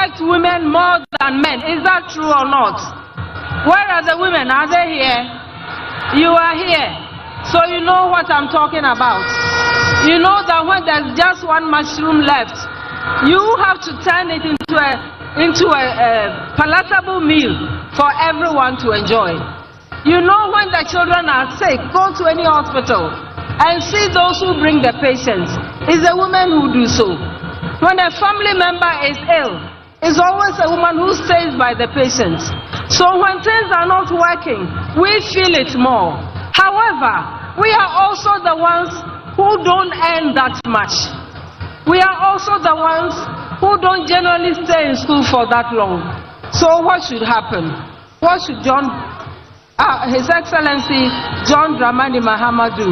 respect women more than men. Is that true or not? Where are the women? Are they here? You are here. So you know what I'm talking about. You know that when there's just one mushroom left, you have to turn it into a palatable meal for everyone to enjoy. You know, when the children are sick, go to any hospital and see those who bring the patients. It's the women who do so. When a family member is ill, it's always a woman who stays by the patients. So when things are not working, we feel it more. However, we are also the ones who don't earn that much. We are also the ones who don't generally stay in school for that long. So what should happen? What should His Excellency John Dramani Mahama do?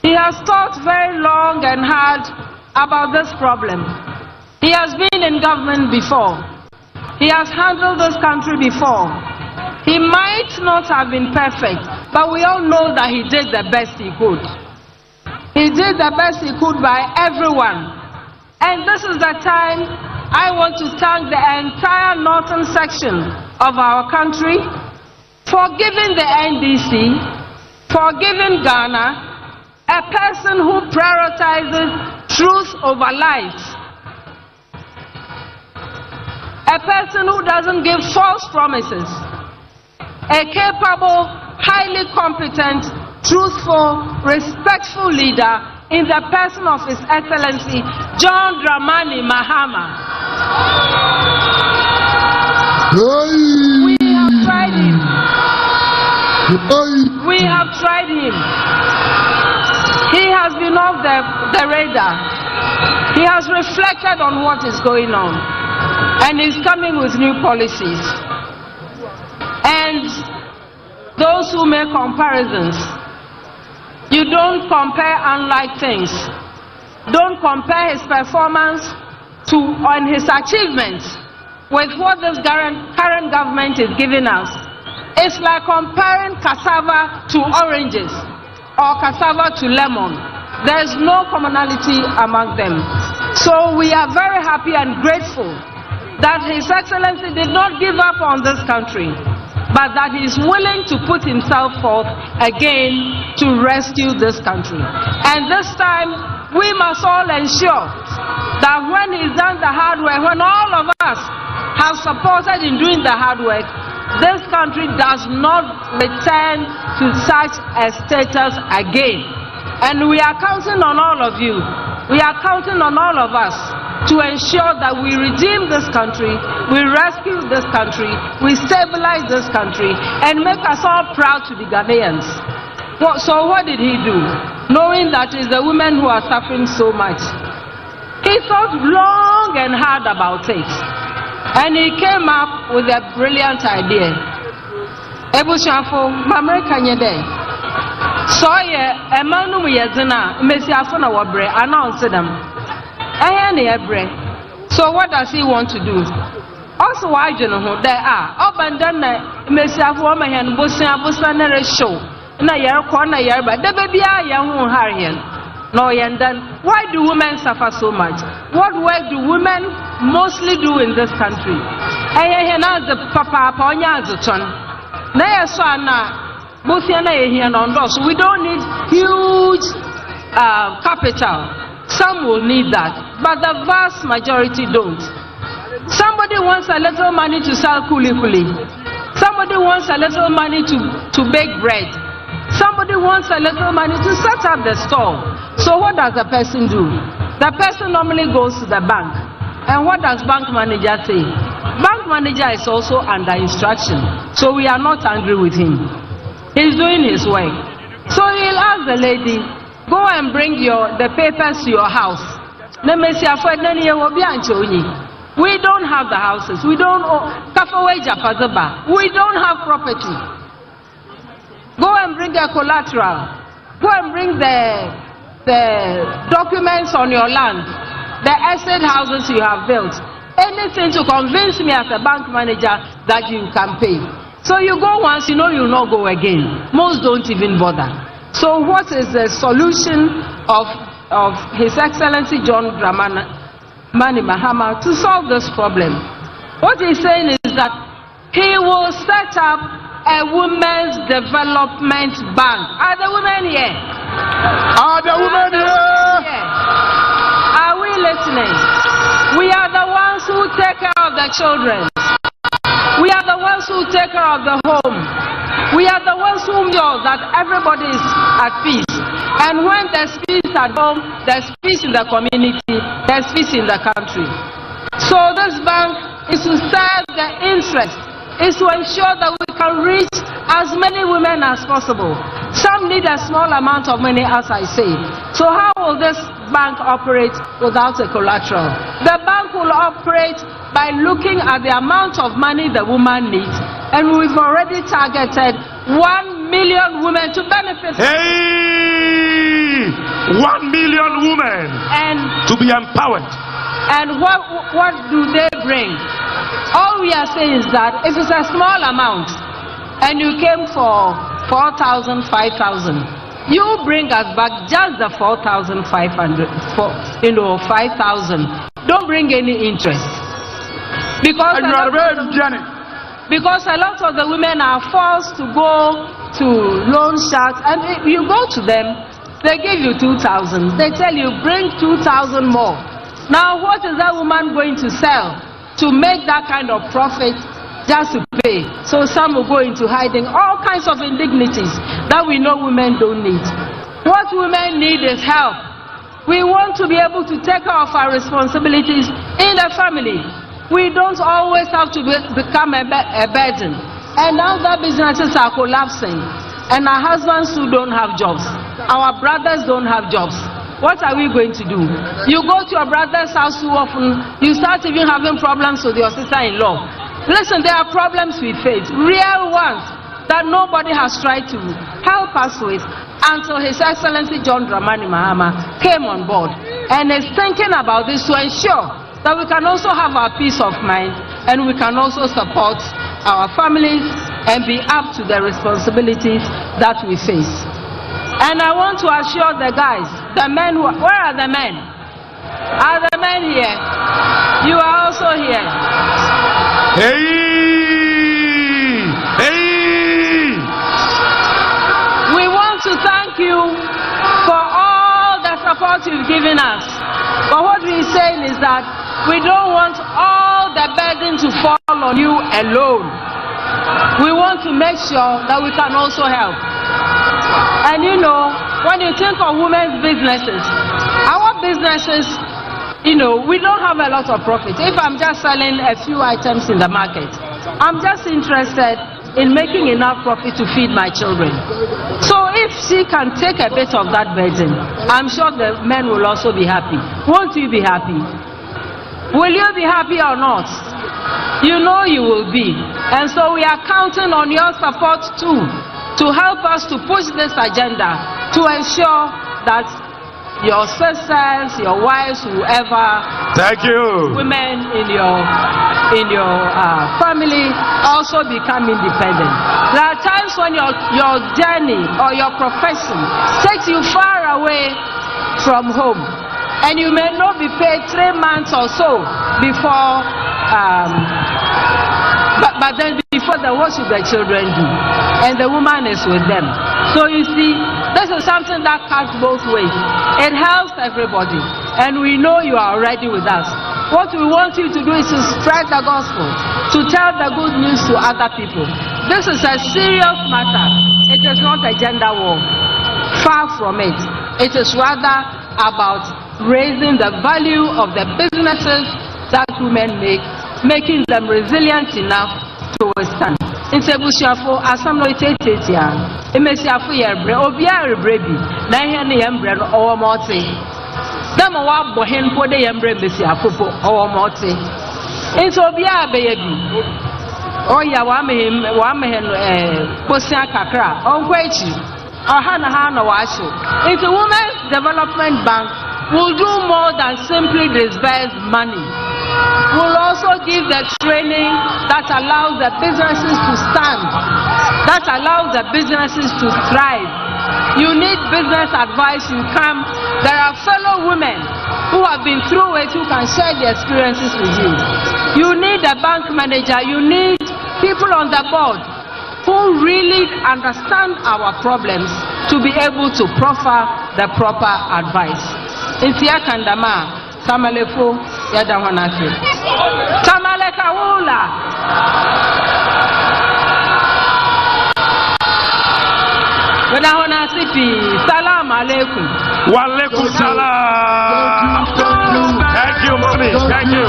He has thought very long and hard about this problem. He has been in government before. He has handled this country before. He might not have been perfect, but we all know that he did the best he could. He did the best he could by everyone. And this is the time I want to thank the entire northern section of our country for giving the NDC, for giving Ghana a person who prioritizes truth over lies. A person who doesn't give false promises. A capable, highly competent, truthful, respectful leader in the person of His Excellency John Dramani Mahama. We have tried him. We have tried him. He has been off the radar. He has reflected on what is going on. And he's coming with new policies. And those who make comparisons, you don't compare unlike things. Don't compare his performance and his achievements with what this current government is giving us. It's like comparing cassava to oranges or cassava to lemon. There's no commonality among them. So we are very happy and grateful that His Excellency did not give up on this country, but that he is willing to put himself forth again to rescue this country. And this time, we must all ensure that when he's done the hard work, when all of us have supported in doing the hard work, this country does not return to such a status again. And we are counting on all of you. We are counting on all of us to ensure that we redeem this country, we rescue this country, we stabilize this country, and make us all proud to be Ghanaians. So what did he do? Knowing that it's the women who are suffering so much. He thought long and hard about it. And he came up with a brilliant idea. Ebushafo, Mamreka Nyede. So a man who is in a Messiafona Wabre announced them. So what does he want to do? Also, I don't know there are up and done Messiafo and Busanere show. Na year corner year, but the baby are young Harian. No, and then why do women suffer so much? What work do women mostly do in this country? I have the papa Ponya Zuton. Naya Sana, Busiana here on those. We don't need huge capital. Some will need that, but the vast majority don't. Somebody wants a little money to sell kuli. Somebody wants a little money to bake bread. Somebody wants a little money to set up the store. So what does the person do? The person normally goes to the bank. And what does bank manager say? Bank manager is also under instruction. So we are not angry with him. He's doing his work. So he'll ask the lady, go and bring the papers to your house. We don't have the houses. We don't have property. Go and bring the collateral. Go and bring the documents on your land, the estate houses you have built. Anything to convince me as a bank manager that you can pay. So you go once, you know you'll not go again. Most don't even bother. So what is the solution of His Excellency John Dramani Mahama to solve this problem. What he's saying is that he will set up a women's development bank. Are the women here? Are the women here? Are we listening? We are the ones who take care of the children. We are the ones who take care of the home. We are the ones who know that everybody is at peace. And when there's peace at home, there's peace in the community, there's peace in the country. So this bank is to serve the interest, is to ensure that we can reach as many women as possible. Some need a small amount of money, as I say. So how will this bank operate without a collateral? The bank will operate by looking at the amount of money the woman needs, and we've already targeted 1 million women to benefit. Hey! 1 million women And to be empowered. And what do they bring? All we are saying is that if it's a small amount and you came for 4,000, 5,000, you bring us back just the 4,500, 5,000. Don't bring any interest. Because a lot of the women are forced to go to loan sharks, and if you go to them, they give you 2,000. They tell you bring 2,000 more. Now what is that woman going to sell to make that kind of profit just to pay? So some will go into hiding, all kinds of indignities that we know women don't need. What women need is help. We want to be able to take care of our responsibilities in the family. We don't always have to become a burden. And now that businesses are collapsing, and our husbands who don't have jobs, our brothers don't have jobs, what are we going to do? You go to your brother's house too often, you start even having problems with your sister-in-law. Listen, there are problems we face, real ones, that nobody has tried to help us with until His Excellency John Dramani Mahama came on board and is thinking about this to ensure that we can also have our peace of mind, and we can also support our families and be up to the responsibilities that we face. And I want to assure the guys, the men, where are the men? Are the men here? You are also here. Hey! Hey! We want to thank you for all the support you've given us. But what we're saying is that we don't want all the burden to fall on you alone. We want to make sure that we can also help. And you know, when you think of women's businesses, our businesses, you know, we don't have a lot of profit. If I'm just selling a few items in the market, I'm just interested in making enough profit to feed my children. So if she can take a bit of that burden, I'm sure the men will also be happy. Won't you be happy? Will you be happy or not? You know you will be. And so we are counting on your support too, to help us to push this agenda, to ensure that your sisters, your wives, whoever, thank you, women in your family also become independent. There are times when your journey or your profession takes you far away from home, and you may not be paid 3 months or so before, but then before the what should the children do? And the woman is with them. So you see, this is something that cuts both ways. It helps everybody, and we know you are already with us. What we want you to do is to spread the gospel, to tell the good news to other people. This is a serious matter. It is not a gender war. Far from it. It is rather about raising the value of the businesses that women make, making them resilient enough to withstand. In Sebushafo, Asam no Tetia, Emesiafu Yebre, Obia Rebrebi, Nahan Yembre or Morte. Dama Bohen for the Yembre Messiafu or Morte. It's Obia baby. Oh, Yawame, Posia Kakra, or Quachi, or Hana Washu. It's a women's development bank. Will do more than simply disburse money. We'll also give the training that allows the businesses to stand, that allows the businesses to thrive. You need business advice, you come. There are fellow women who have been through it, who can share their experiences with you. You need a bank manager, you need people on the board who really understand our problems to be able to proffer the proper advice. Intia kandama, samalefo yadawanake. Samaleka wula. Wadahona sipi, salam alaikum. Wa alaikum salam. Thank you, mommy. Thank you.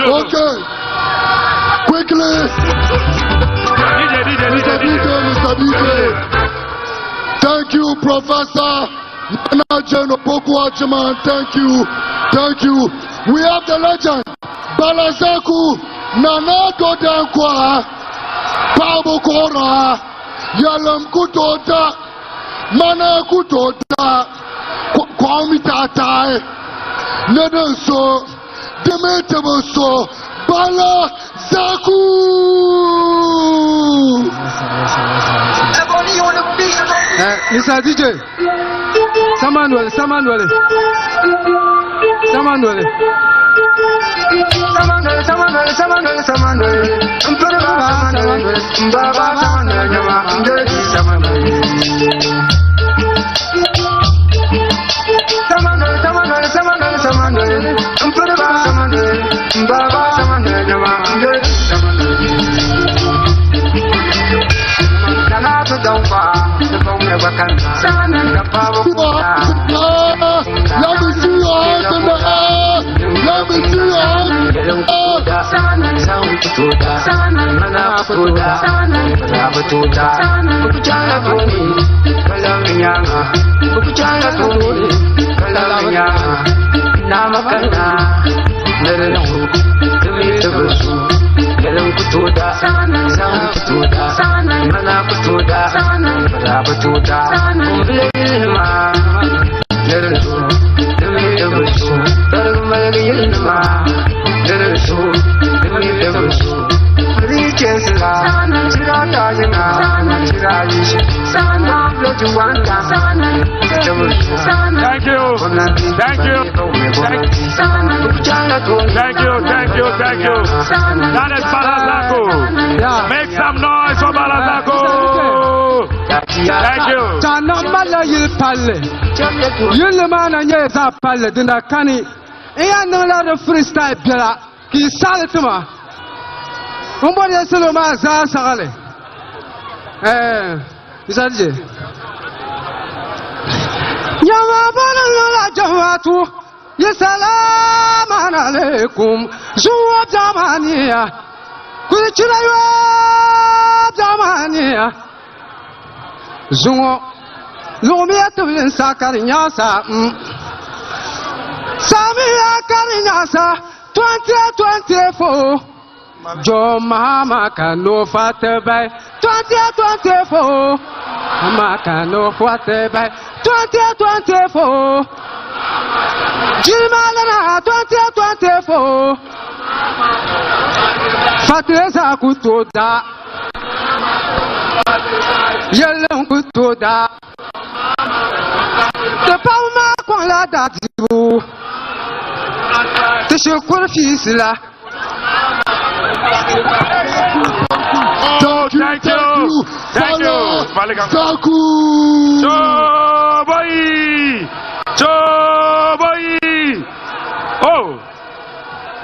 Okay. Quickly. Mr. DJ. Thank you, Professor. Thank you. Thank you. We have the legend. Balazaku. Naana Godankwa. Pabo Kora. Yalam Kutoda. Mana Kutoda. Kwamitatai. Nedenso. Demeteboso Bala Zaku. Mr. DJ, Samuel. Thank you. That is Balazako. Yeah. Make some noise for Balazako. Thank you. Tanamala yil palle. Yil mana nyeza palle dina kani. Iya nala de freestyle bela. Ki saletuma. Umbo de seloma za sagale. Isadje. Yawa bala nala jawatu. Ya salam alaikum. Zuwa jamania. Kulichira yuwa jamania. Zuwa. Lumia tubin sakarinyasa. Samia karinyasa. 2024. Jo Mahama kano fatebay. 2024. Mahama kano fatebay. 2024. Jimalana 2024. Fatreza kutoda. Yelon kutoda. De palma kwa la dadibu. Te shukuru fisila. Thank you. Zaku. Choboy. Oh,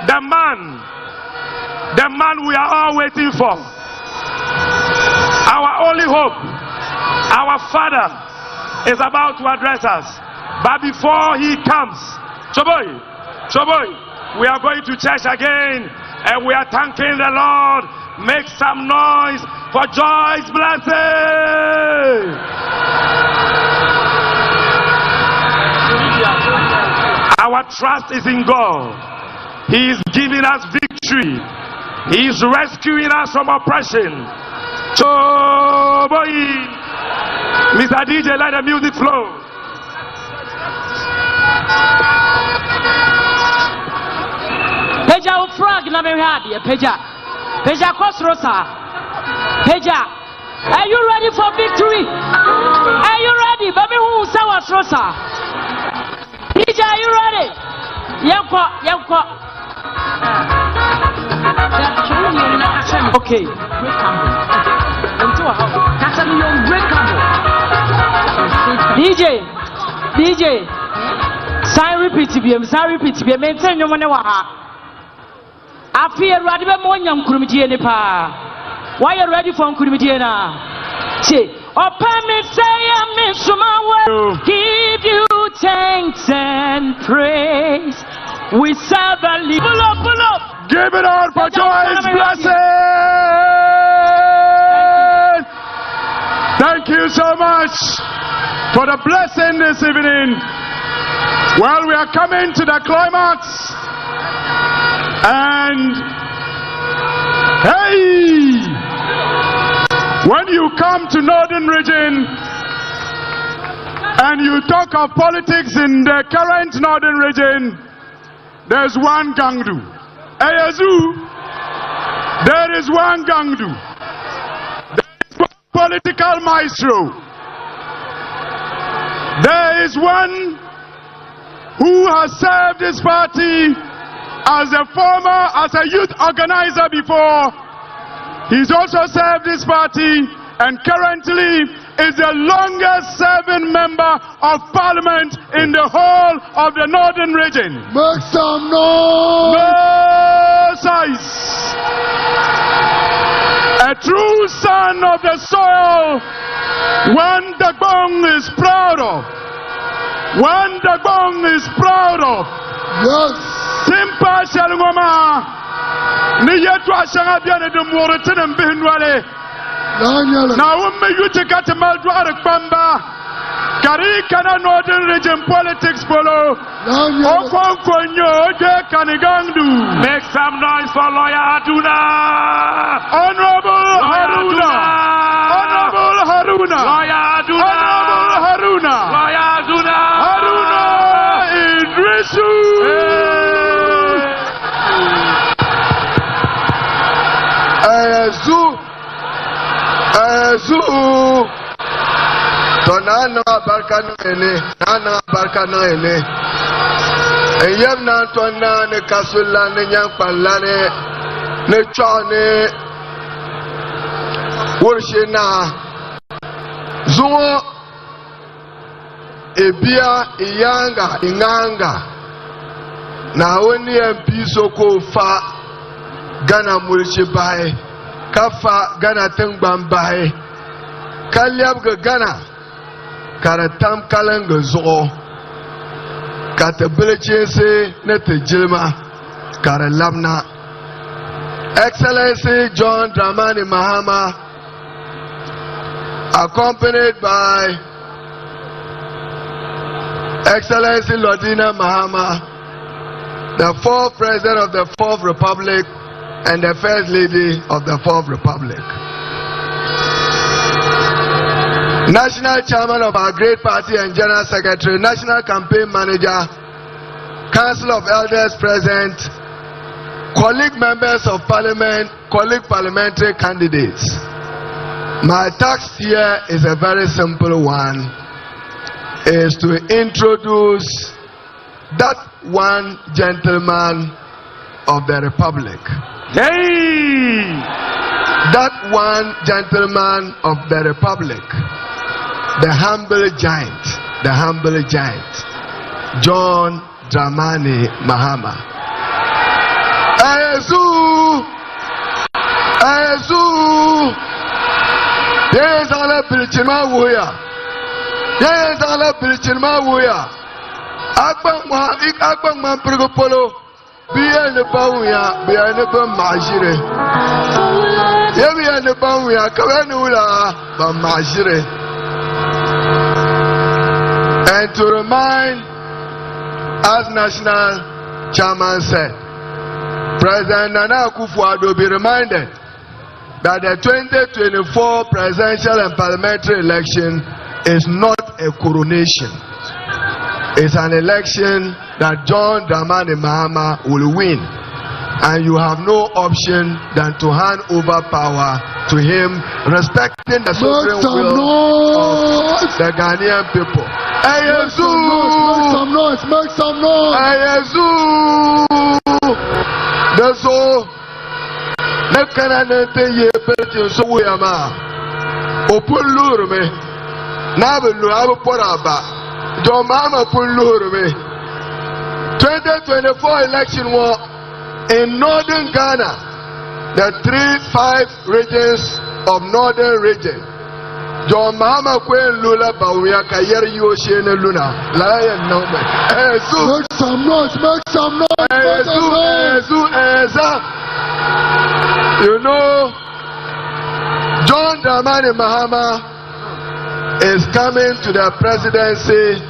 the man we are all waiting for. Our only hope, our father is about to address us. But before he comes, Choboy, we are going to church again and we are thanking the Lord. Make some noise for Joy's blessing. Our trust is in God. He is giving us victory. He is rescuing us from oppression. Choboy. Mr. DJ, let the music flow. Peja frog na me hadi peja. Peja kosrosa. Peja. Are you ready for victory? Are you ready? Baby, who saw us, Rosa? DJ, are you ready? Yanko. Okay. DJ. Sign repeat to be maintain your money. I fear rather more young Kurumidie pa. Why are you ready for Kurumidie? Say, open me, say, I give you thanks and praise. We serve a pull up. Give it all for joy's blessing. Thank you so much for the blessing this evening. Well, we are coming to the climax. And hey, when you come to Northern Region and you talk of politics in the current Northern Region, there's one Gangdu. Ayazu, there is one Gangdu. There is one political maestro. There is one who has served his party as a youth organizer before. He's also served his party and currently is the longest serving member of parliament in the whole of the Northern Region. Make some noise! No size. A true son of the soil, one Dagbong is proud of. One Dagbong is proud of. Yes. Simpa Shalungoma. Niyetwa Shanga Biane de Moritin and Binwale. Now, you take out a Maldra Bamba. Karikana Northern Region politics follow. Okonyo de Kanigandu. Make some noise for Lawyer Aduna. Honorable Haruna. Honorable Haruna. Lawyer Aduna. Honorable Haruna. Lawyer Aduna. Haruna Idrisu. Azu to Naana barka na ene eyem na to na ne kasula ne nyankpala ne chone worshe na zuwo ebia iyanga inganga na woni MP soko fa Ghana mulche bae kafa Ghana tengbam bae kalyab ga Ghana karatam kalan ga zo katabeleche se ne tejilma karalamna. Excellency John Dramani Mahama, accompanied by Excellency Lordina Mahama, the fourth President of the Fourth Republic and the First Lady of the Fourth Republic. National Chairman of our great party and General Secretary, National Campaign Manager, Council of Elders present, colleague members of Parliament, colleague parliamentary candidates. My task here is a very simple one, is to introduce that one gentleman of the Republic. Hey! That one gentleman of the Republic, the humble giant, John Dramani Mahama. Azu! Yes, Allah Bilchima Wuya. Yes, Allah Bilchima Wuya. Akbang man Prigopolo. Bien le Bawuya, bien le Bamajire. Bien le Bawuya, Kavanula, Bamajire. And to remind, as National Chairman said, President Nana Akufo-Addo be reminded that the 2024 presidential and parliamentary election is not a coronation. It's an election that John Dramani Mahama will win, and you have no option than to hand over power to him, respecting the sovereign will of the Ghanaian people. Make some noise, make some noise. That's all. The Canadian ye purchase so we am. Open lure me. Nabu have put about. John Mahama put lure me. 2024 election war in northern Ghana. The 3-5 regions of northern region. John Mahama Queen Lula Bawia Kayer Yoshene Luna. Lion no man. Make some noise, make some noise. You know, John Dramani Mahama is coming to the presidency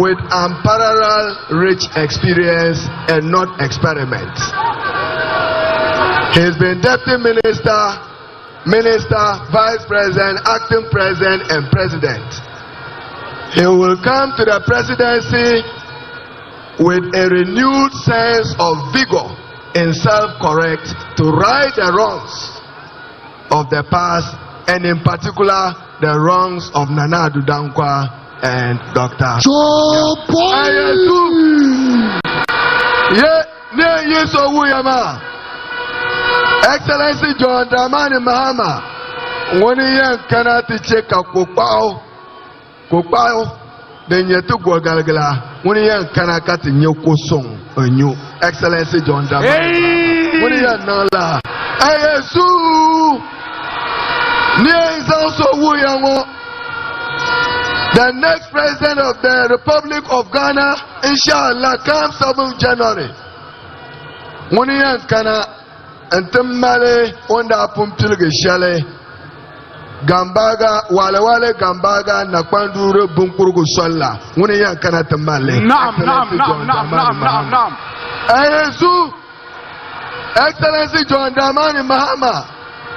with unparalleled rich experience and not experiments. He's been deputy minister, vice president, acting president, and president. He will come to the presidency with a renewed sense of vigor and self-correct to right the wrongs of the past, and in particular the wrongs of Nana Dankwa and Dr. Excellency John Dramani Mahama, when he cannot check a Kokao, then you took Galgala, when he cannot cut in your song, a new Excellency John Dramani. When he Nala, is also Wuyamo, the next president of the Republic of Ghana, inshallah, comes 7th January. When he cannot. Antemale onda pumpilge shale Gambaga wale Gambaga na kwandure bunkurugu solla muni yankana temale Nam Ayesu Excellency John Dramani Mahama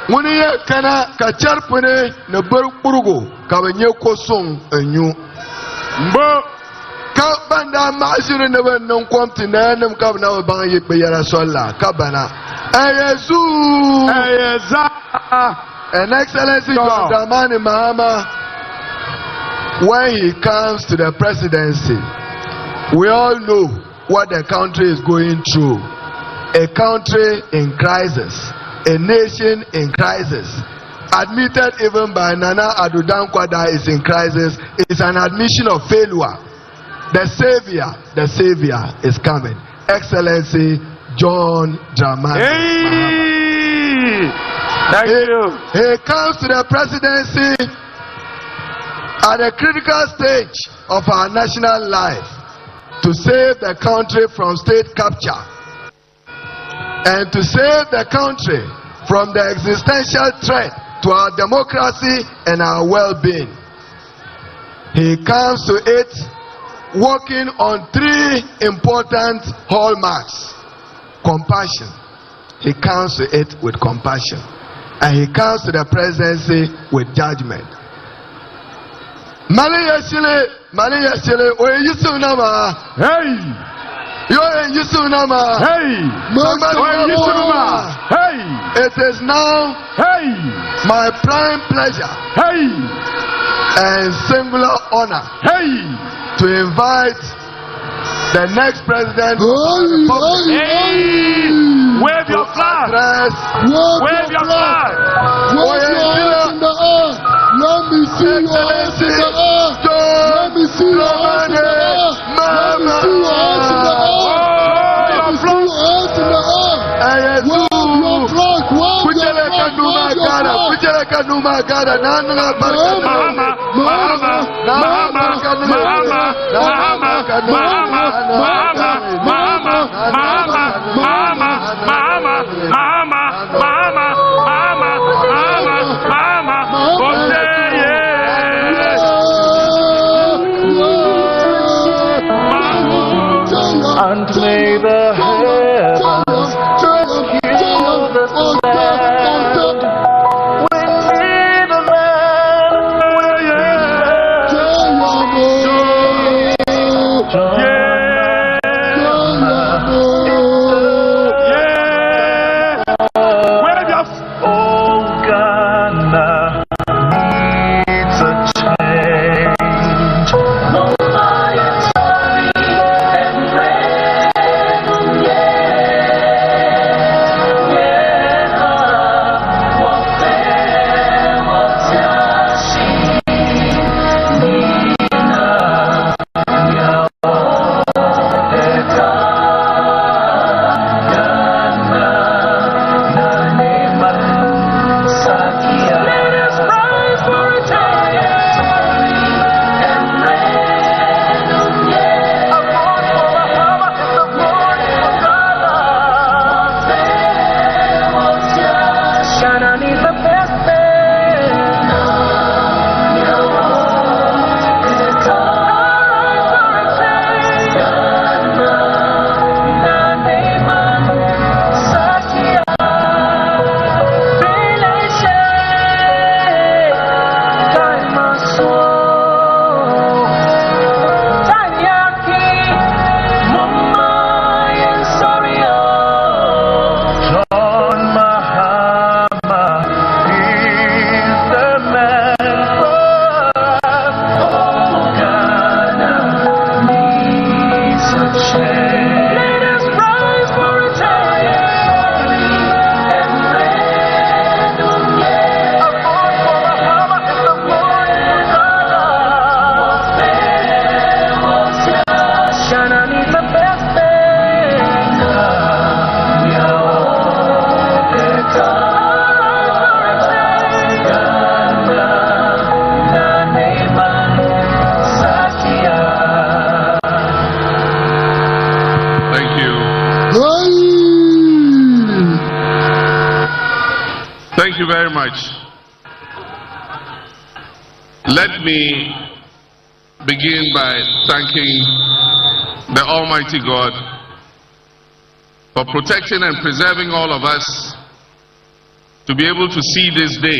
muni yankana kacharpune na bunkurugu kabanye kosong enyu mbo kabanda mashiru ne ban kwamti na nam kabna wa ban yekbe yara solla kabana Ayesu and Excellency John Dramani Mahama, when he comes to the presidency, we all know what the country is going through. A country in crisis, a nation in crisis, admitted even by Nana Dankwa that is in crisis. It's an admission of failure. The savior is coming. Excellency John Dramani. Thank you. He comes to the presidency at a critical stage of our national life to save the country from state capture and to save the country from the existential threat to our democracy and our well-being. He comes to it working on 3 important hallmarks. Compassion. He comes to it with compassion. And he comes to the presidency with judgment. Malia Chile, oye Yusunama. Hey! You're Yusunama. Hey! Oye Yusunama. Hey! It is now my prime pleasure and singular honor to invite the next president of the Republic. Wave your flag! Wave your flag! Wave your hands in the air! Let me see your hands in the air! Let me see your hands in the air! Let me see your hands in the air! Let me see your hands in the air! Wave your flag! Wave your and may the heavens heal the land. We need a man. Wave your Thank you very much. Let me begin by thanking the Almighty God for protecting and preserving all of us to be able to see this day,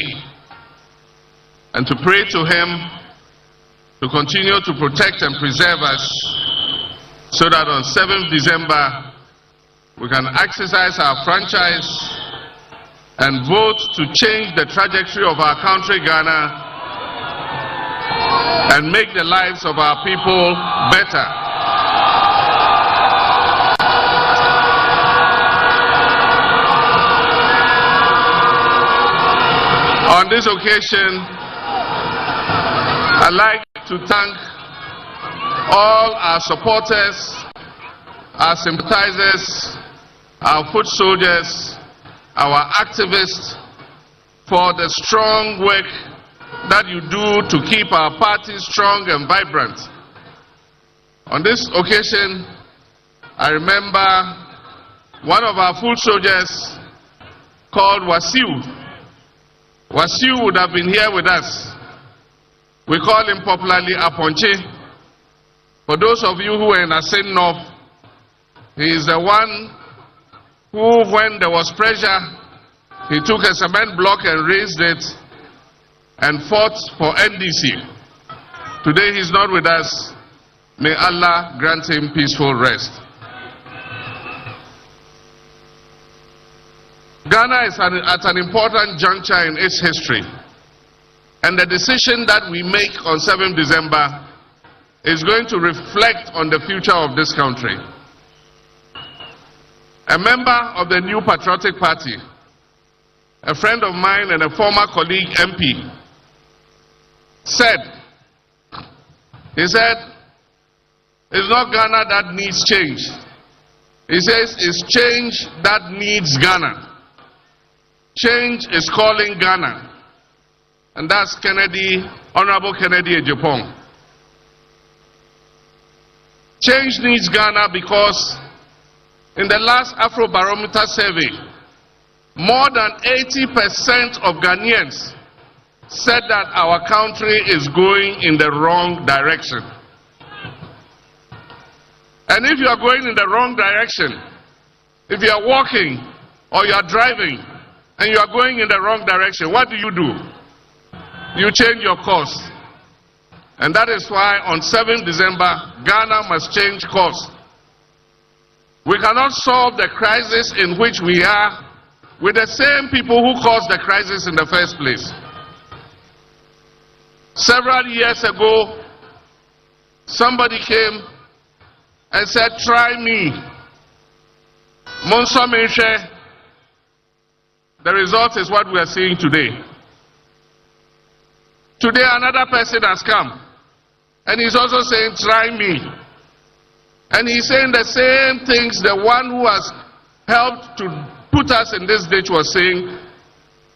and to pray to Him to continue to protect and preserve us so that on 7th December we can exercise our franchise and vote to change the trajectory of our country, Ghana, and make the lives of our people better. On this occasion, I'd like to thank all our supporters, our sympathizers, our foot soldiers, our activists for the strong work that you do to keep our party strong and vibrant. On this occasion, I remember one of our foot soldiers called Wasiu. Wasiu would have been here with us. We call him popularly Aponche. For those of you who are in Asen North, he is the one who, when there was pressure, he took a cement block and raised it and fought for NDC. Today he's not with us. May Allah grant him peaceful rest. Ghana is at an important juncture in its history, and the decision that we make on 7th December is going to reflect on the future of this country. A member of the New Patriotic Party, a friend of mine and a former colleague MP, said, it's not Ghana that needs change. He says it's change that needs Ghana. Change is calling Ghana. And that's Honorable Kennedy Ejapong. Change needs Ghana because in the last Afrobarometer survey, more than 80% of Ghanaians said that our country is going in the wrong direction. And if you are going in the wrong direction, if you are walking or you are driving and you are going in the wrong direction, what do? You change your course. And that is why on 7th December, Ghana must change course. We cannot solve the crisis in which we are with the same people who caused the crisis in the first place. Several years ago, somebody came and said, try me. Monso Menche. The result is what we are seeing today. Today another person has come and he's also saying, try me. And he's saying the same things the one who has helped to put us in this ditch was saying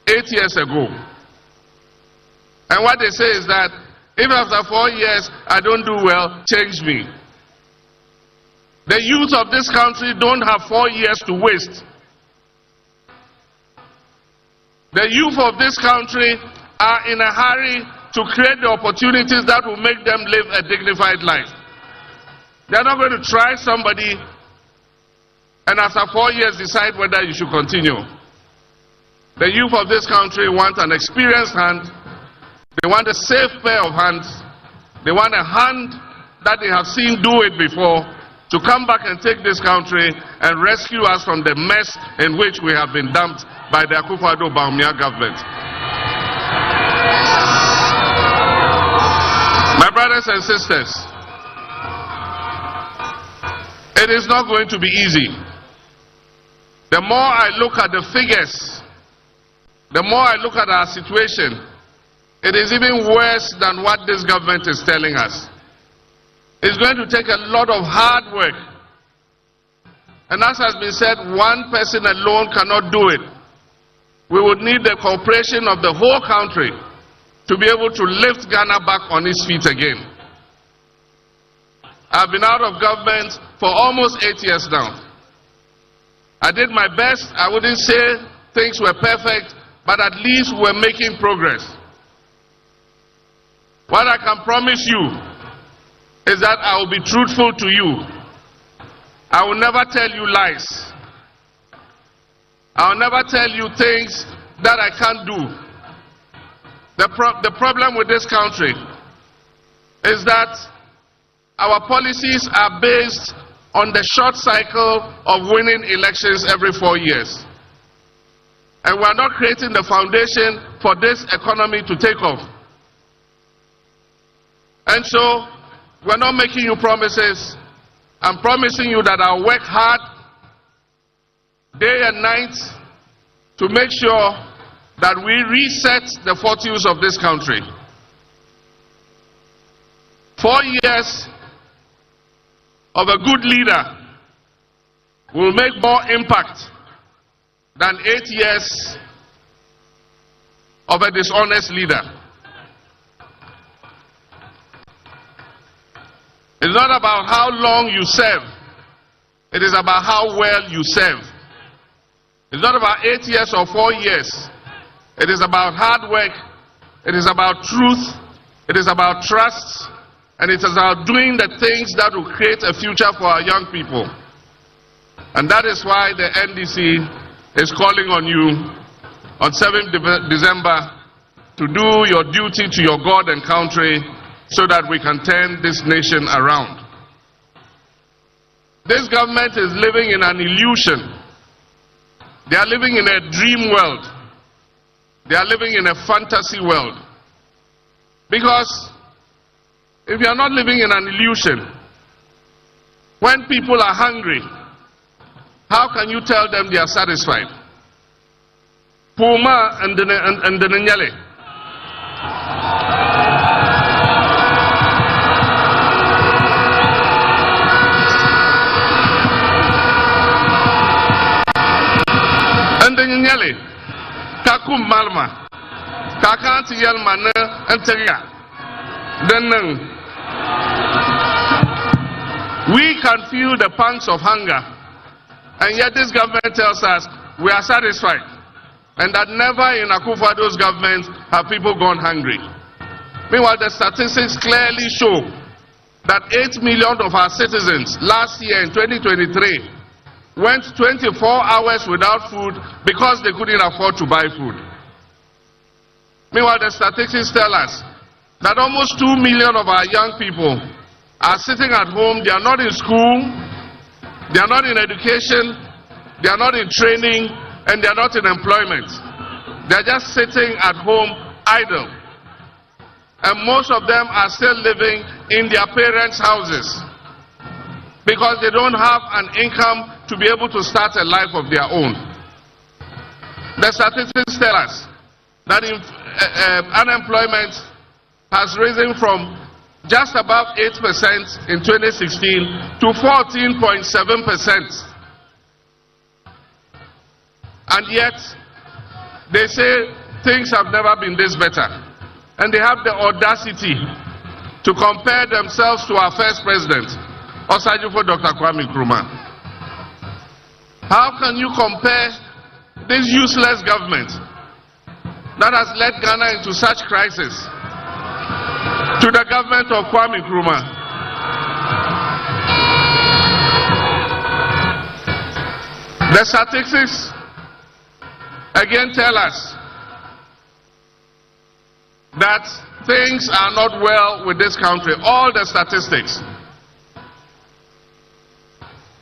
8 years ago. And what they say is that if after 4 years I don't do well, change me. The youth of this country don't have 4 years to waste. The youth of this country are in a hurry to create the opportunities that will make them live a dignified life. They are not going to try somebody and after 4 years decide whether you should continue. The youth of this country want an experienced hand. They want a safe pair of hands. They want a hand that they have seen do it before to come back and take this country and rescue us from the mess in which we have been dumped by the Akufo-Addo Bawumia government. My brothers and sisters, it is not going to be easy. The more I look at the figures, the more I look at our situation, it is even worse than what this government is telling us. It's going to take a lot of hard work. And as has been said, one person alone cannot do it. We would need the cooperation of the whole country to be able to lift Ghana back on its feet again. I've been out of government for almost 8 years now. I did my best. I wouldn't say things were perfect, but at least we're making progress. What I can promise you is that I will be truthful to you. I will never tell you lies. I will never tell you things that I can't do. The problem with this country is that our policies are based on the short cycle of winning elections every 4 years. And we are not creating the foundation for this economy to take off. And so, we're not making you promises. I'm promising you that I'll work hard day and night to make sure that we reset the fortunes of this country. 4 years of a good leader will make more impact than 8 years of a dishonest leader. It's not about how long you serve. It is about how well you serve. It's not about 8 years or 4 years. It is about hard work. It is about truth. It is about trust. And it is about doing the things that will create a future for our young people. And that is why the NDC is calling on you on 7th December to do your duty to your God and country so that we can turn this nation around. This government is living in an illusion. They are living in a dream world. They are living in a fantasy world. Because if you are not living in an illusion, when people are hungry, how can you tell them they are satisfied? Puma and the Nyale. And the Nyale, Kakum Malma, Kakanti Yelmane and Teria. Then we can feel the pangs of hunger, and yet this government tells us we are satisfied, and that never in Akufo-Addo's government have people gone hungry. Meanwhile, the statistics clearly show that 8 million of our citizens last year in 2023 went 24 hours without food because they couldn't afford to buy food. Meanwhile, the statistics tell us that almost 2 million of our young people are sitting at home. They are not in school, they are not in education, they are not in training, and they are not in employment. They are just sitting at home idle. And most of them are still living in their parents' houses because they don't have an income to be able to start a life of their own. The statistics tell us that unemployment has risen from just above 8% in 2016 to 14.7%. And yet, they say things have never been this better. And they have the audacity to compare themselves to our first president, Osajifo Dr. Kwame Nkrumah. How can you compare this useless government that has led Ghana into such crisis to the government of Kwame Nkrumah? The statistics again tell us that things are not well with this country. All the statistics.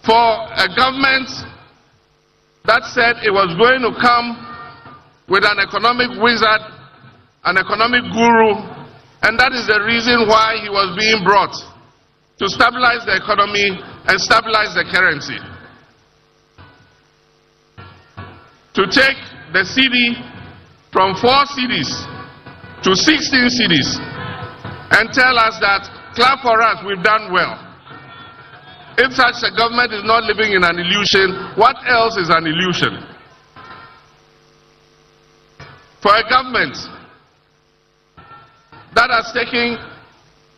For a government that said it was going to come with an economic wizard, an economic guru, and that is the reason why he was being brought, to stabilize the economy and stabilize the currency. To take the cedi from 4 cedis to 16 cedis and tell us that, clap for us, we've done well. If such a government is not living in an illusion, what else is an illusion? For a government that has taken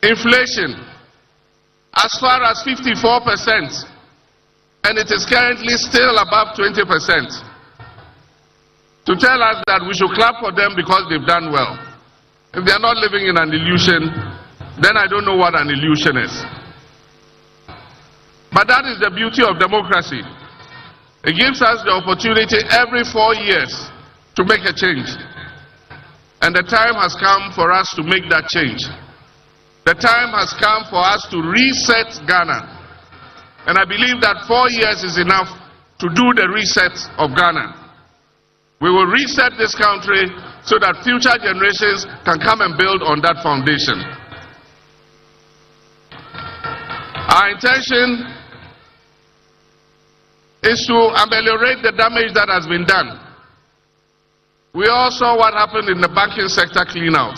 inflation as far as 54%, and it is currently still above 20%, to tell us that we should clap for them because they've done well. If they are not living in an illusion, then I don't know what an illusion is. But that is the beauty of democracy. It gives us the opportunity every 4 years to make a change. And the time has come for us to make that change. The time has come for us to reset Ghana. And I believe that 4 years is enough to do the reset of Ghana. We will reset this country so that future generations can come and build on that foundation. Our intention is to ameliorate the damage that has been done. We all saw what happened in the banking sector clean-out.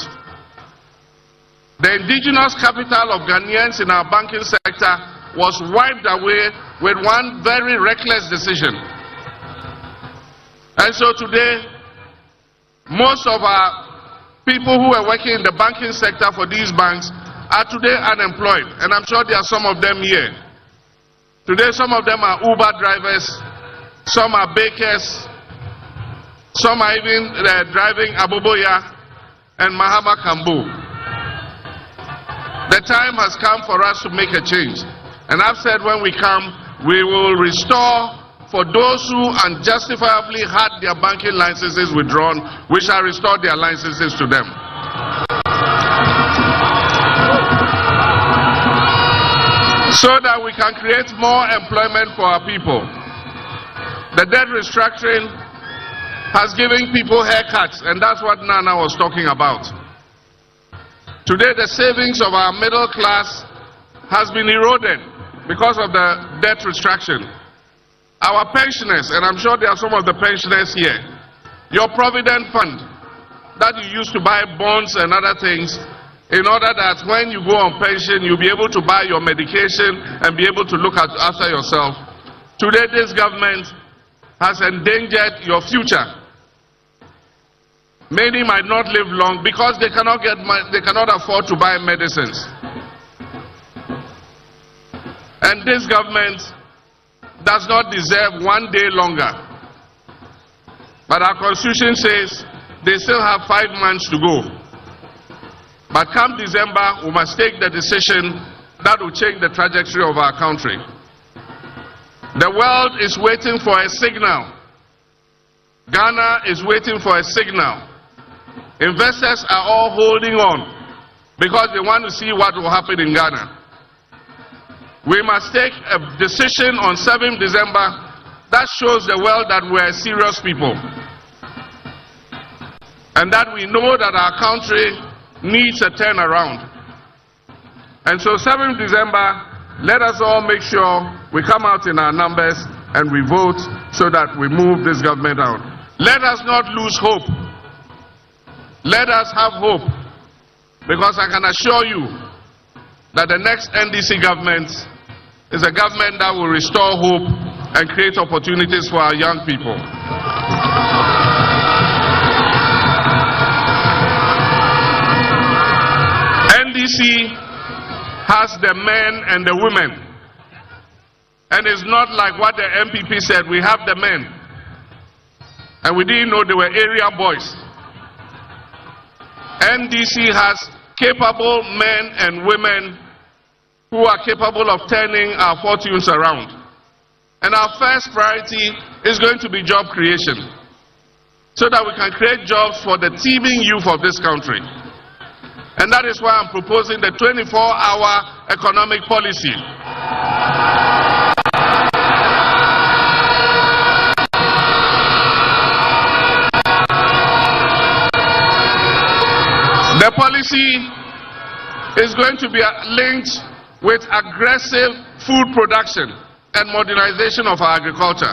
The indigenous capital of Ghanaians in our banking sector was wiped away with one very reckless decision. And so today, most of our people who were working in the banking sector for these banks are today unemployed. And I'm sure there are some of them here. Today, some of them are Uber drivers, some are bakers, some are even driving Aboboya and Mahama Kambu. The time has come for us to make a change. And I've said when we come, we will restore for those who unjustifiably had their banking licenses withdrawn, we shall restore their licenses to them. So that we can create more employment for our people. The debt restructuring has given people haircuts, and that's what Naana was talking about. Today, the savings of our middle class has been eroded because of the debt restructuring. Our pensioners, and I'm sure there are some of the pensioners here, your provident fund that you used to buy bonds and other things, in order that when you go on pension, you'll be able to buy your medication and be able to look after yourself. Today, this government has endangered your future. Many might not live long because they cannot afford to buy medicines. And this government does not deserve 1 day longer. But our constitution says they still have 5 months to go. But come December, we must take the decision that will change the trajectory of our country. The world is waiting for a signal. Ghana is waiting for a signal. Investors are all holding on because they want to see what will happen in Ghana. We must take a decision on 7th December that shows the world that we are serious people. And that we know that our country needs a turnaround. And so 7th December, let us all make sure we come out in our numbers and we vote so that we move this government out. Let us not lose hope. Let us have hope. Because I can assure you that the next NDC government is a government that will restore hope and create opportunities for our young people. NDC has the men and the women. And it's not like what the MPP said, we have the men. And we didn't know they were area boys. NDC has capable men and women who are capable of turning our fortunes around. And our first priority is going to be job creation, so that we can create jobs for the teeming youth of this country. And that is why I'm proposing the 24-hour economic policy. The policy is going to be linked with aggressive food production and modernization of our agriculture.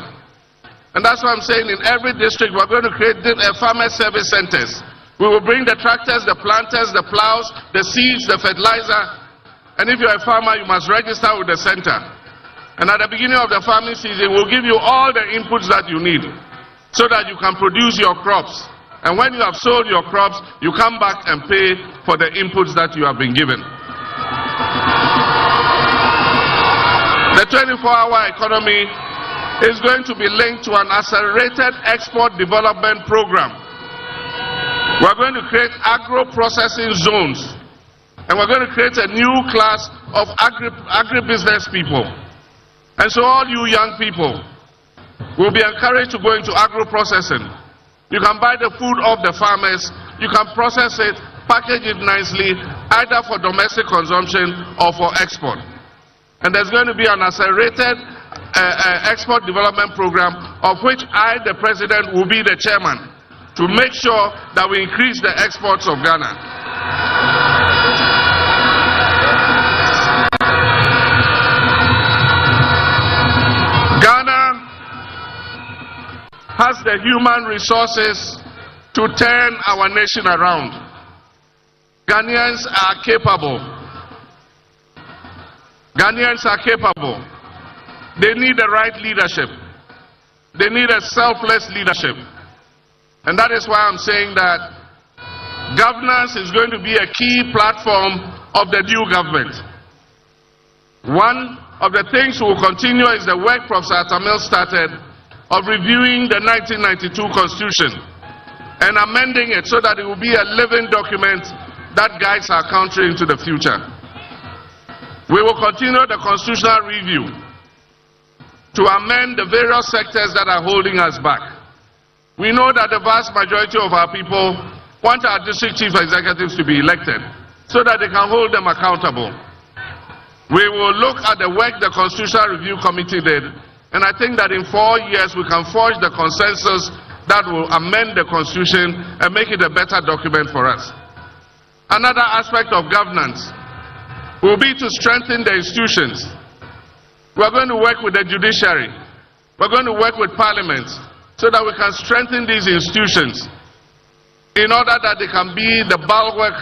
And that's why I'm saying in every district we're going to create farmer service centers. We will bring the tractors, the planters, the plows, the seeds, the fertilizer. And if you're a farmer, you must register with the center. And at the beginning of the farming season, we'll give you all the inputs that you need so that you can produce your crops. And when you have sold your crops, you come back and pay for the inputs that you have been given. The 24-hour economy is going to be linked to an accelerated export development program. We're going to create agro-processing zones, and we're going to create a new class of agribusiness people. And so all you young people will be encouraged to go into agro-processing. You can buy the food of the farmers, you can process it, package it nicely, either for domestic consumption or for export. And there's going to be an accelerated export development program, of which I, the President, will be the chairman, to make sure that we increase the exports of Ghana. Ghana has the human resources to turn our nation around. Ghanaians are capable. Ghanaians are capable. They need the right leadership. They need a selfless leadership. And that is why I'm saying that governance is going to be a key platform of the new government. One of the things we will continue is the work Professor Tamil started of reviewing the 1992 Constitution and amending it so that it will be a living document that guides our country into the future. We will continue the constitutional review to amend the various sectors that are holding us back. We know that the vast majority of our people want our district chief executives to be elected so that they can hold them accountable. We will look at the work the Constitutional Review Committee did, and I think that in 4 years we can forge the consensus that will amend the Constitution and make it a better document for us. Another aspect of governance will be to strengthen the institutions. We're going to work with the judiciary. We're going to work with Parliament so that we can strengthen these institutions in order that they can be the bulwark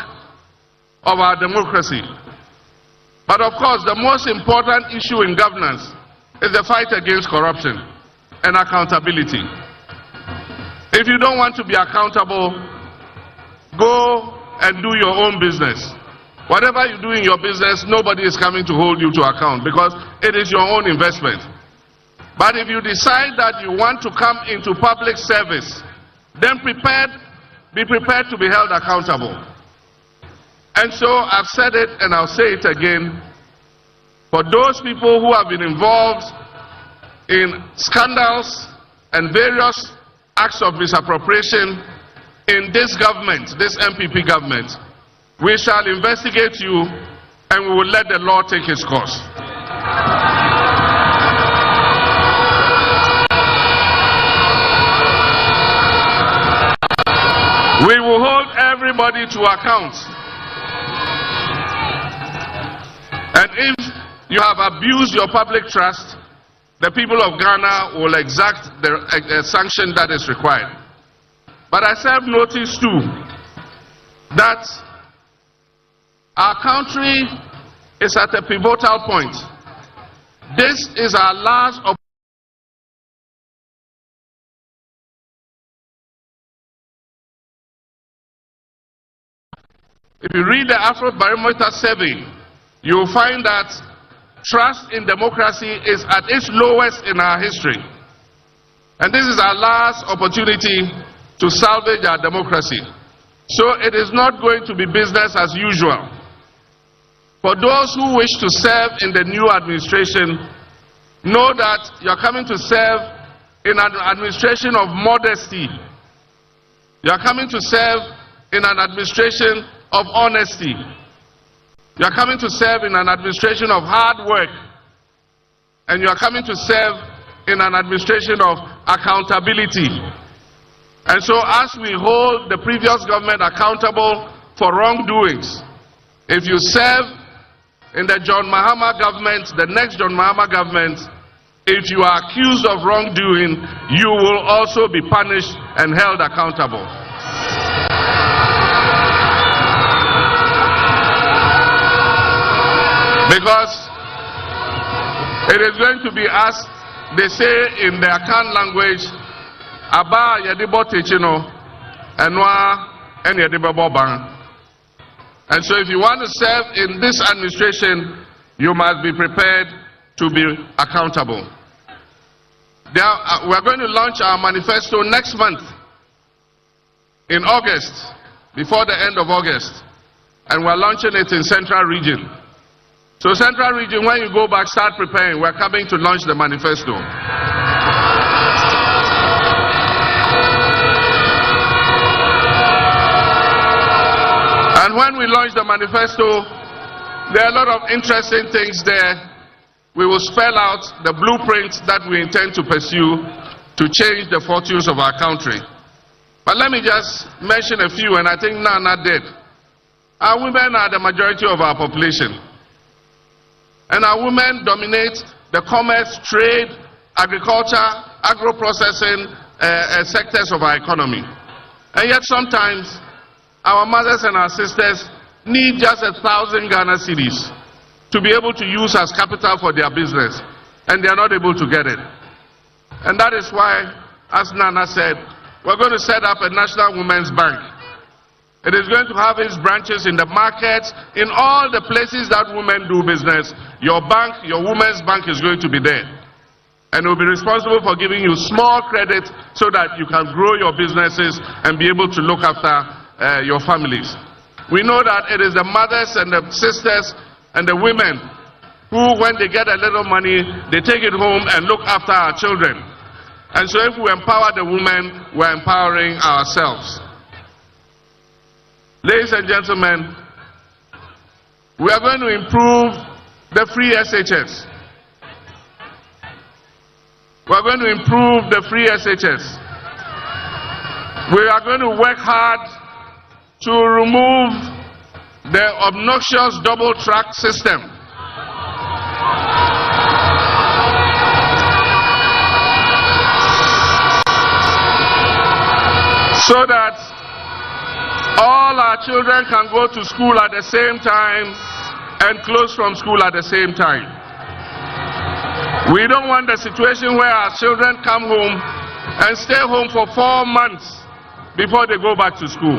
of our democracy. But of course, the most important issue in governance is the fight against corruption and accountability. If you don't want to be accountable, go and do your own business. Whatever you do in your business, nobody is coming to hold you to account because it is your own investment. But if you decide that you want to come into public service, then be prepared to be held accountable. And so I've said it and I'll say it again. For those people who have been involved in scandals and various acts of misappropriation in this government, this MPP government, we shall investigate you and we will let the law take its course. We will hold everybody to account. And if you have abused your public trust, the people of Ghana will exact the sanction that is required. But I serve notice too that our country is at a pivotal point. This is our last opportunity. If you read the Afrobarometer survey, you will find that trust in democracy is at its lowest in our history. And this is our last opportunity to salvage our democracy. So it is not going to be business as usual. For those who wish to serve in the new administration, know that you are coming to serve in an administration of modesty. You are coming to serve in an administration of honesty. You are coming to serve in an administration of hard work. And you are coming to serve in an administration of accountability. And so as we hold the previous government accountable for wrongdoings, if you serve in the John Mahama government, the next John Mahama government, if you are accused of wrongdoing, you will also be punished and held accountable. Because it is going to be asked, they say in the Akan language, Aba yadibo techino, enwa en yadibo bang. And so if you want to serve in this administration, you must be prepared to be accountable. We are going to launch our manifesto next month in August, before the end of August, and we're launching it in Central Region. So Central Region, when you go back, start preparing. We're coming to launch the manifesto. And when we launch the manifesto, there are a lot of interesting things there. We will spell out the blueprint that we intend to pursue to change the fortunes of our country. But let me just mention a few, and I think Naana did. Our women are the majority of our population. And our women dominate the commerce, trade, agriculture, agro-processing sectors of our economy. And yet sometimes, our mothers and our sisters need just 1,000 Ghana cedis to be able to use as capital for their business, and they are not able to get it. And that is why, as Naana said, we're going to set up a National Women's Bank. It is going to have its branches in the markets, in all the places that women do business. Your bank, your women's bank is going to be there. And it will be responsible for giving you small credit so that you can grow your businesses and be able to look after your families. We know that it is the mothers and the sisters and the women who, when they get a little money, they take it home and look after our children. And so if we empower the women, we're empowering ourselves. Ladies and gentlemen, we are going to improve the free SHS. We are going to improve the free SHS. We are going to work hard to remove the obnoxious double track system. So that all our children can go to school at the same time and close from school at the same time. We don't want the situation where our children come home and stay home for 4 months before they go back to school.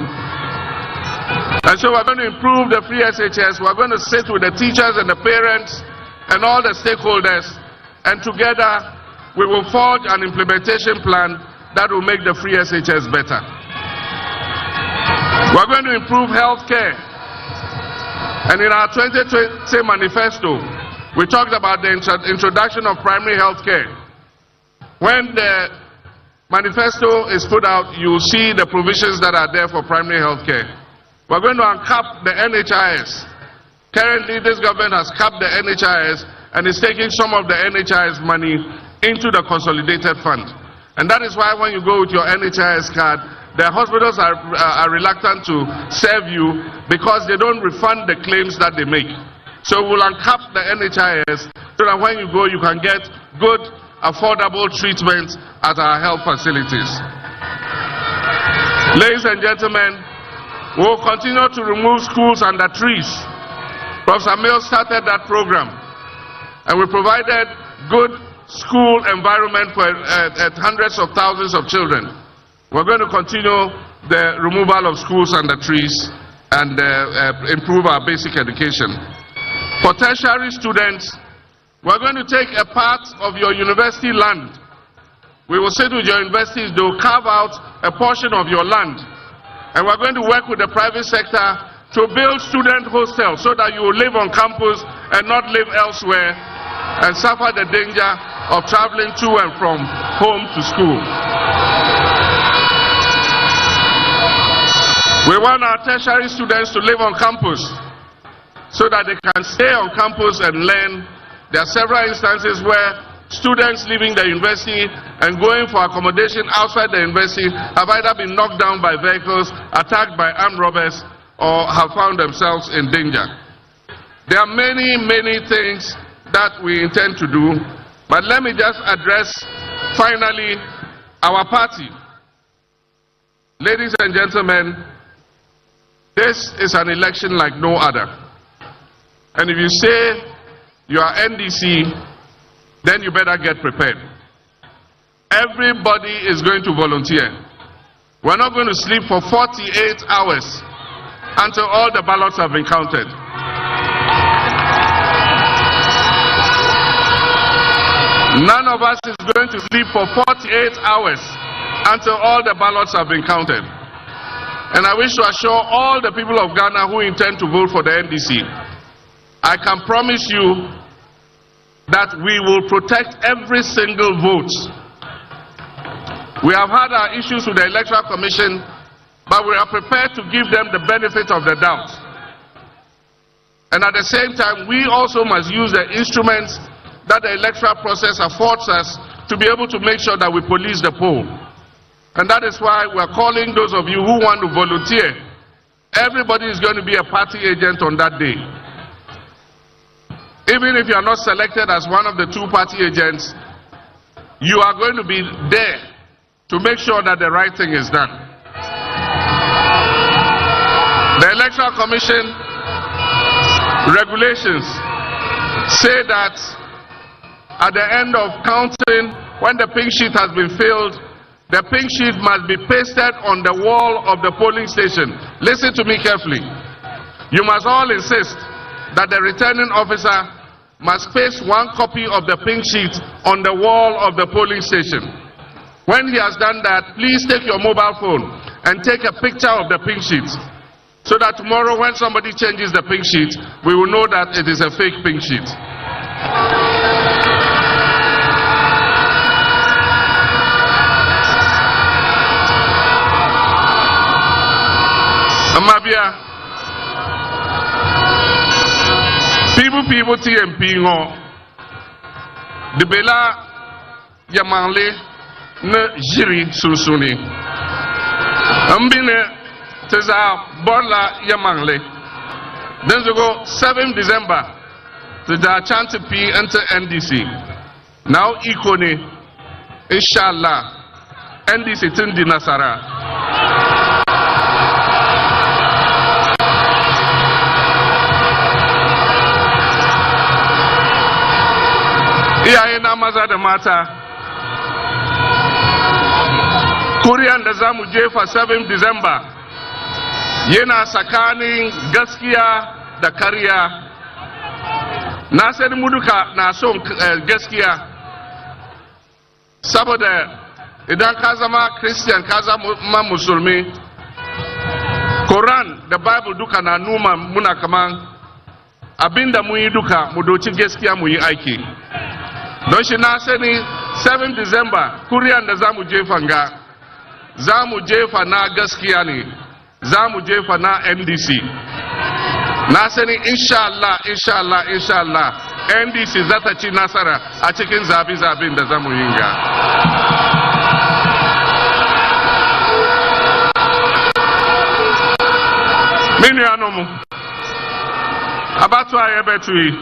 And so we're going to improve the free SHS. We're going to sit with the teachers and the parents and all the stakeholders, and together we will forge an implementation plan that will make the free SHS better. We're going to improve health care. And in our 2020 manifesto, we talked about the introduction of primary health care. When the manifesto is put out, you will see the provisions that are there for primary health care. We're going to uncap the NHIS. Currently, this government has capped the NHIS and is taking some of the NHIS money into the consolidated fund. And that is why when you go with your NHIS card, the hospitals are reluctant to serve you because they don't refund the claims that they make. So we'll uncap the NHIS so that when you go, you can get good, affordable treatment at our health facilities. Ladies and gentlemen, we will continue to remove schools under trees. Professor Mill started that program, and we provided good school environment for hundreds of thousands of children. We're going to continue the removal of schools under trees and improve our basic education. For tertiary students, we're going to take a part of your university land. We will sit with your universities, they will carve out a portion of your land. And we're going to work with the private sector to build student hostels so that you will live on campus and not live elsewhere and suffer the danger of traveling to and from home to school. We want our tertiary students to live on campus so that they can stay on campus and learn. There are several instances where students leaving the university and going for accommodation outside the university have either been knocked down by vehicles, attacked by armed robbers, or have found themselves in danger. There are many, many things that we intend to do, but let me just address finally our party. Ladies and gentlemen, this is an election like no other. And if you say you are NDC, then you better get prepared. Everybody is going to volunteer. We're not going to sleep for 48 hours until all the ballots have been counted. None of us is going to sleep for 48 hours until all the ballots have been counted. And I wish to assure all the people of Ghana who intend to vote for the NDC, I can promise you that we will protect every single vote. We have had our issues with the Electoral Commission, but we are prepared to give them the benefit of the doubt. And at the same time, we also must use the instruments that the electoral process affords us to be able to make sure that we police the poll. And that is why we are calling those of you who want to volunteer. Everybody is going to be a party agent on that day. Even if you are not selected as one of the 2 party agents, you are going to be there to make sure that the right thing is done. The Electoral Commission regulations say that at the end of counting, when the pink sheet has been filled, the pink sheet must be pasted on the wall of the polling station. Listen to me carefully. You must all insist that the returning officer must paste 1 copy of the pink sheet on the wall of the polling station. When he has done that, please take your mobile phone and take a picture of the pink sheet, so that tomorrow when somebody changes the pink sheet, we will know that it is a fake pink sheet. Amabia, people TMP ngo de bela yamanle ne jiri susuni ambine teza borla yamanle then we go 7 December to the chance P enter NDC now ikone inshallah NDC tindi nasara. Iyaye na maza da mata, kuriyan da za mu jefa 7 December yana tsakanin gaskiya da karya. Na sani mu duka na son gaskiya, saboda idan ka zama Christian ka zama musulmi, Quran da Bible duka na numa muna kaman abinda mu yi duka mu doci gaskiya mu yi aiki. Don shi na sani 7 December kuriyan da za mu jefa nga, za mu jefa na gaskiya ne, za mu jefa na NDC. Na sani inshallah NDC za ta ci nasara a cikin zabi-zabin da za mu yi nga. Minu ya nomu, abatu a yebetu yi,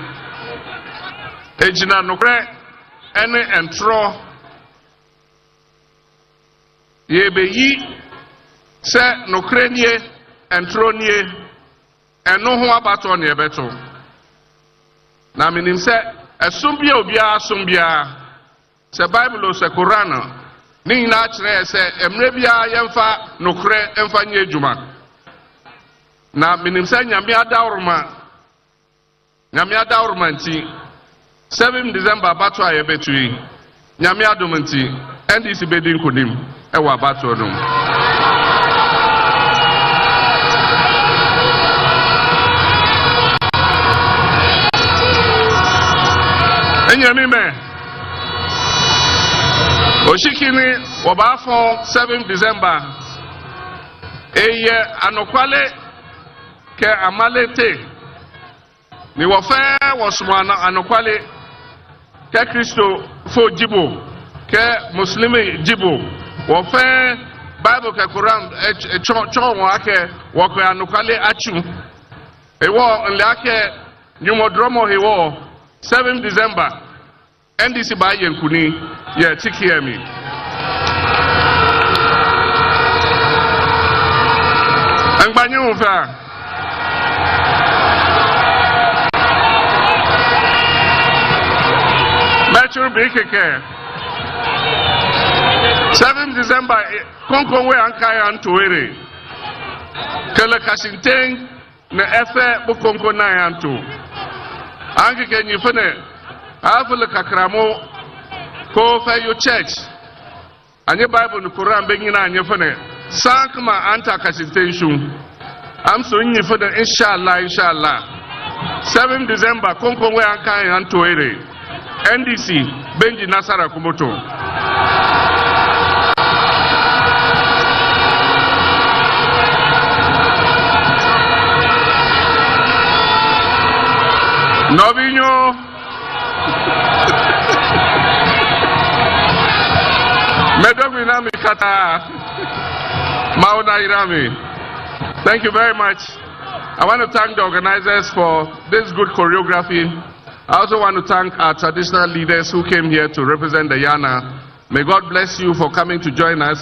ejina nukre ene entro yebe yi se nukre nye entro nye eno ho abatu on yebetu. Na minim se esumbia obia asumbia se Bible se Quran ni na kire se emre bia yemfa nukre emfa nye juma. Na minim se nyame adawruma nti 7 December batu a yebetu yi nyame adom nti NDC bedi nkonim ewa batu odum. Enyamime oshikini wabafo 7 December eye anokwale ke amalete ni wofe wosumana anokwale ke Kristo fo jibo ke muslimi jibo wofe Bible ke Quran chon wake wokwe anokwale achu ewo nlake nyumodromo hewo 7 December NDC ba yenkuni ye tikiemi angbanyu fa Metro Bikeke 7 December konkonwe ankaya antuere kele kasinteng na efe bukonko na yantu anke kenyi fene afule kakramo Ko for your church. And your Bible no Quran bengina and your phone. Sankma anta kasitation. I'm so in for the inshallah, inshallah. 7 December, Konkongwe Ankai and Toere. NDC, Benji Nasara Kumoto. Novinho. Medovinami Kata. Mauna Irami. Thank you very much. I want to thank the organizers for this good choreography. I also want to thank our traditional leaders who came here to represent the Yana. May God bless you for coming to join us.